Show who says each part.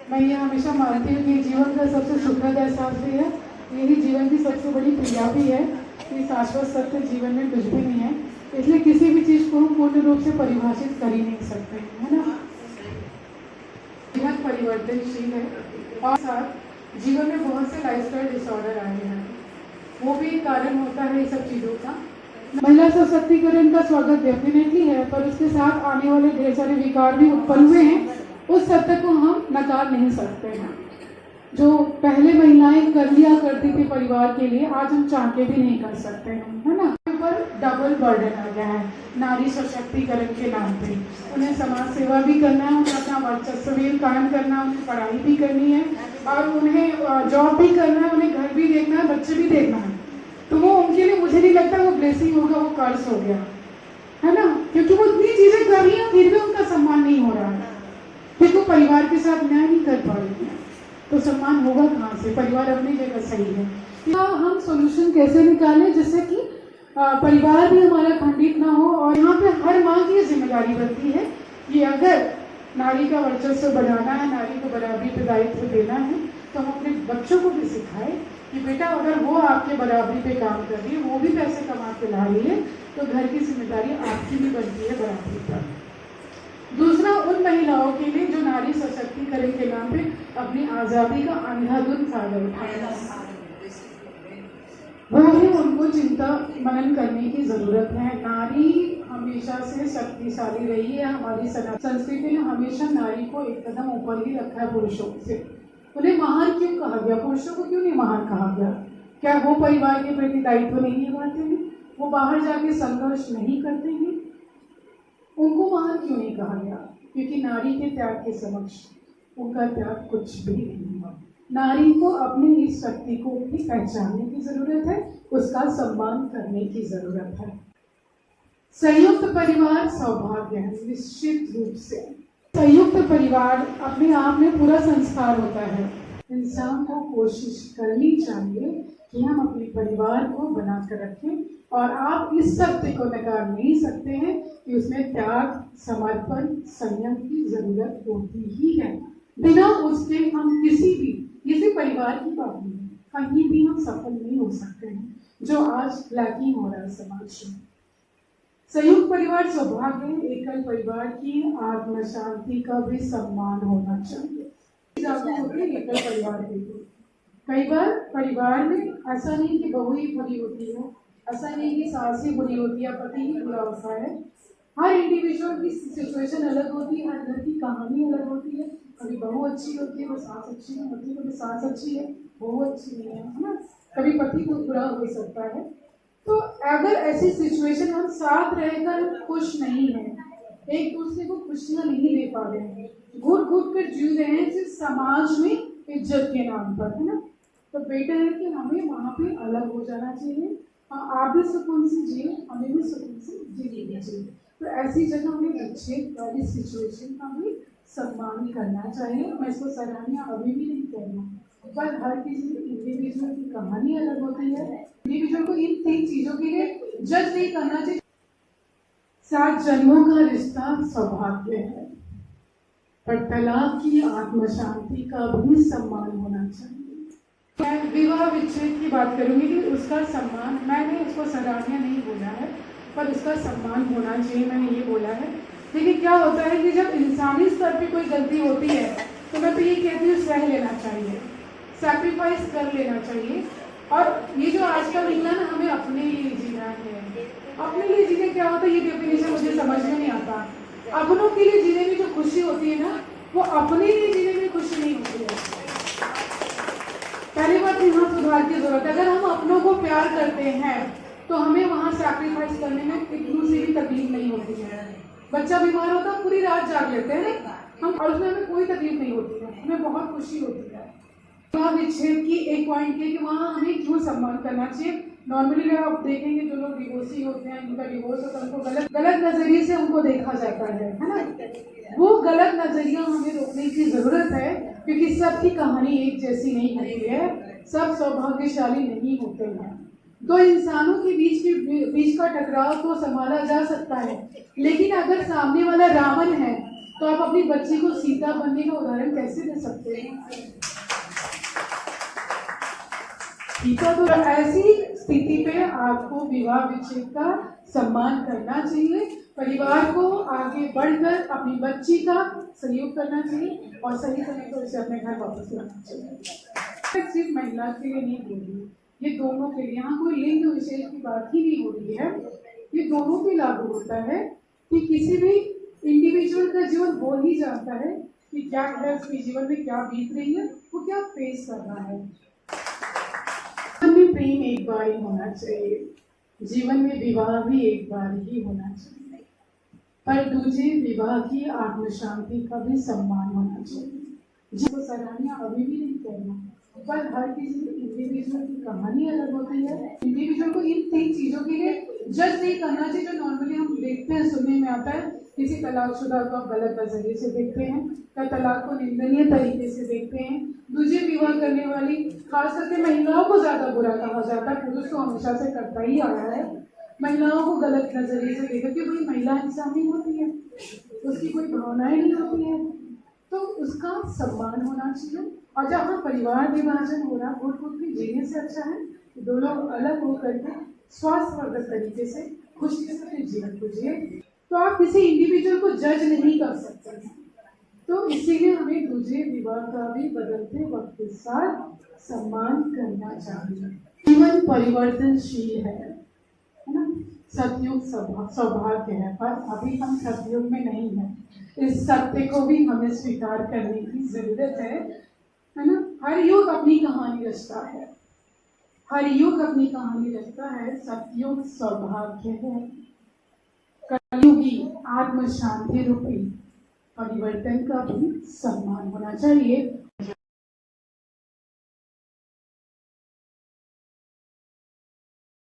Speaker 1: मैं ये हमेशा मानती हूँ कि जीवन का सबसे सुखद एहसास भी है, यही जीवन की सबसे बड़ी क्रिया भी है कि शाश्वत सत्य जीवन में कुछ भी नहीं है। इसलिए किसी भी चीज़ को हम पूर्ण रूप से परिभाषित कर ही नहीं सकते, है ना। जीवन परिवर्तनशील है और साथ जीवन में बहुत से लाइफस्टाइल डिसऑर्डर आए हैं, वो भी एक कारण होता है ये सब चीज़ों का। महिला सशक्तिकरण का स्वागत डेफिनेटली है, पर उसके साथ आने वाले ढेर सारे विकार भी उत्पन्न हुए हैं, उस सत्य को हम नकार नहीं सकते हैं। जो पहले महिलाएं कर लिया करती थी परिवार के लिए, आज हम चाह के भी नहीं कर सकते हैं, है ना। पर डबल बर्डन आ गया है नारी सशक्तिकरण के नाम पे। उन्हें समाज सेवा भी करना है, उन्हें अपना वर्चस्व भी कायम करना है, उन्हें पढ़ाई भी करनी है और उन्हें जॉब भी करना है, उन्हें घर भी देखना है, बच्चे भी देखना है। तो वो उनके लिए मुझे नहीं लगता वो ब्लेसिंग होगा, वो कर्ज हो गया, है ना। क्योंकि वो इतनी चीजें कर रही है फिर भी उनका सम्मान नहीं हो रहा है, क्योंकि वो परिवार के साथ न्याय नहीं कर पा रही है। तो सम्मान होगा कहाँ से? परिवार अपनी जगह सही है। हम सोल्यूशन कैसे निकालें जिससे कि परिवार भी हमारा खंडित ना हो। और यहाँ पे हर माँ की जिम्मेदारी बनती है कि अगर नारी का वर्चस्व बढ़ाना है, नारी को बराबरी पे दायित्व देना है, तो हम अपने बच्चों को भी सिखाएं कि बेटा अगर वो आपके बराबरी पे काम कर रही है, वो भी पैसे कमा के ला रही है, तो घर की जिम्मेदारी आपकी भी बनती है बराबरी पर। दूसरा, उन महिलाओं के लिए जो नारी सशक्तिकरण के नाम पे अपनी आज़ादी का अंधाधुंध फायदा उठाए, वो भी उनको चिंता मनन करने की जरूरत है। नारी हमेशा से शक्तिशाली रही है। हमारी संस्कृति ने हमेशा नारी को एक कदम ऊपर ही रखा है पुरुषों से। उन्हें महान क्यों कहा गया? पुरुषों को क्यों नहीं महान कहा गया? क्या वो परिवार के प्रति दायित्व नहीं निभाते हैं? वो बाहर जाके संघर्ष नहीं करते हैं? उनको महान क्यों नहीं कहा गया? क्योंकि नारी के त्याग के समक्ष उनका त्याग कुछ भी नहीं हुआ। नारी को अपनी इस शक्ति को भी पहचानने की जरूरत है, उसका सम्मान करने की जरूरत है। संयुक्त परिवार सौभाग्य है, निश्चित रूप से। संयुक्त परिवार अपने आप में पूरा संस्कार होता है। इंसान को कोशिश करनी चाहिए कि हम अपने परिवार को बनाकर रखें, और आप इस सत्य को नकार नहीं सकते हैं कि उसमें त्याग, समर्पण, संयम की जरूरत होती ही है। बिना उसके हम किसी परिवार की बात नहीं, कहीं भी हम सफल नहीं हो सकते हैं, जो आज लैकिंग हो रहा है समाज में। संयुक्त परिवार सौभाग्य, एकल परिवार की आत्म शांति का भी सम्मान होना चाहिए। एकल परिवार के लिए कई बार परिवार में ऐसा नहीं कि बहू ही बुरी होती है, ऐसा नहीं कि सास ही बुरी होती है, पति ही बुरा होता है। हर इंडिविजुअल की सिचुएशन अलग होती है, हर घर की कहानी अलग होती है। कभी बहू अच्छी होती है वो सास अच्छी नहीं होती, कभी सास अच्छी है बहू अच्छी नहीं है ना। कभी पति को बुरा हो सकता है। तो अगर ऐसी सिचुएशन हम साथ रहकर खुश नहीं है, एक दूसरे को खुशियाँ नहीं दे पा रहे हैं, घुट घुट कर जी रहे हैं सिर्फ समाज में इज्जत के नाम पर, है ना, तो बेटर है कि हमें वहाँ पे अलग हो जाना चाहिए। आप भी सुकून से जिए, हमें भी सुकून से जीना चाहिए। तो ऐसी जगह हमें अच्छे वाली सिचुएशन का भी सम्मान करना चाहिए। मैं इसको सराहनीय अभी भी नहीं कह रही हूँ, पर हर किसी इंडिविजुअल की कहानी अलग होती है। इंडिविजुअल को इन 3 चीजों के लिए जज नहीं करना चाहिए। 7 जन्मों का रिश्ता सौभाग्य है, पर तलाक की आत्म शांति का भी सम्मान होना चाहिए। मैं विवाह विच्छेद की बात करूंगी कि उसका सम्मान, मैंने उसको सराहनीय नहीं बोला है, पर उसका सम्मान होना चाहिए, मैंने ये बोला है। लेकिन क्या होता है कि जब इंसानी स्तर पे कोई गलती होती है तो मैं तो ये कहती हूँ सह लेना चाहिए, सैक्रिफाइस कर लेना चाहिए। और ये जो आज का मिलना ना, हमें अपने लिए जीना है। अपने लिए जीने क्या होता है ये डेफिनेशन मुझे समझ में नहीं आता। अपनों के लिए जीने में जो खुशी होती है ना, वो अपने लिए जीने में खुशी नहीं होती है। पहली बात यहाँ सुधार की जरूरत है। अगर हम अपनों को प्यार करते हैं तो हमें वहाँ सैक्रिफाइस करने में एक दूसरे की तकलीफ नहीं होती है। बच्चा बीमार होता है, पूरी रात जाग लेते हैं हम, और उसमें हमें कोई तकलीफ नहीं होती है, हमें बहुत खुशी होती है। विवाह विच्छेद की एक पॉइंट है कि वहाँ हमें क्यों सम्मान करना चाहिए। नॉर्मली आप देखेंगे जो लोग डिवोर्सी होते हैं, जिनका डिवोर्स होता है, उनको गलत नजरिए से उनको देखा जाता है ना। वो गलत नजरिया हमें रोकने की जरूरत है, क्योंकि सबकी कहानी एक जैसी नहीं होती है, सब सौभाग्यशाली नहीं होते हैं। 2 इंसानों के बीच का टकराव तो संभाला जा सकता है, लेकिन अगर सामने वाला रावण है तो आप अपनी बच्ची को सीता बनने का उदाहरण कैसे दे सकते हैं? सीता तो ऐसी स्थिति पे आपको विवाह विच्छेद का सम्मान करना चाहिए, परिवार को आगे बढ़कर अपनी बच्ची का सहयोग करना चाहिए और सही समय पर उसे अपने घर वापस लाना चाहिए। सिर्फ महिला के लिए नहीं बोल रही, ये दोनों के लिए, यहाँ कोई लिंग विशेष की बात ही नहीं हो रही है, ये दोनों पे लागू होता है कि किसी भी इंडिविजुअल का जीवन वो ही जानता है कि क्या है, उसके जीवन में क्या बीत रही है, वो क्या फेस कर रहा है। जीवन में प्रेम एक बार ही होना चाहिए, जीवन में विवाह भी एक बार ही होना चाहिए, पर दूसरे विवाह की आत्म शांति का भी सम्मान होना चाहिए, जिसको सराहनीय अभी भी नहीं करना। पर हर किसी इंडिविजुअल की कहानी अलग होती है। इंडिविजुअल को इन 3 चीजों के लिए जज नहीं करना चाहिए जो नॉर्मली हम देखते हैं, सुनने में आता है। किसी तलाकशुदा को आप गलत नजरिए से देखते हैं, या तलाक को निंदनीय तरीके से देखते हैं। दूसरे विवाह करने वाली खास करके महिलाओं को ज्यादा बुरा कहा जाता है, पुरुष तो हमेशा से करता ही आया है। महिलाओं को गलत नजरिए से देखा कि भाई महिला इंसान नहीं होती है, उसकी कोई भावनाएं नहीं होती है, तो उसका सम्मान होना चाहिए। और जहाँ परिवार विभाजन हो रहा, फूट के जीने से अच्छा है कि दो लोग अलग होकर के स्वास्थ्यवर्धक तरीके से खुशी से अपने जीवन को जिए। तो आप किसी इंडिविजुअल को जज नहीं कर सकते हैं, तो इसीलिए हमें दूसरे विवाह का भी बदलते वक्त के साथ सम्मान करना चाहिए। जीवन परिवर्तनशील है ना। सतयुग सौभाग्य है, पर अभी हम सतयुग में नहीं है। इस सत्य को भी हमें स्वीकार करने की जरूरत है ना। हर युग अपनी कहानी रचता है, हर युग अपनी कहानी रचता है। सतयुग सौभाग्य है, कलयुगी आत्म शांति रूपी परिवर्तन का भी सम्मान होना चाहिए।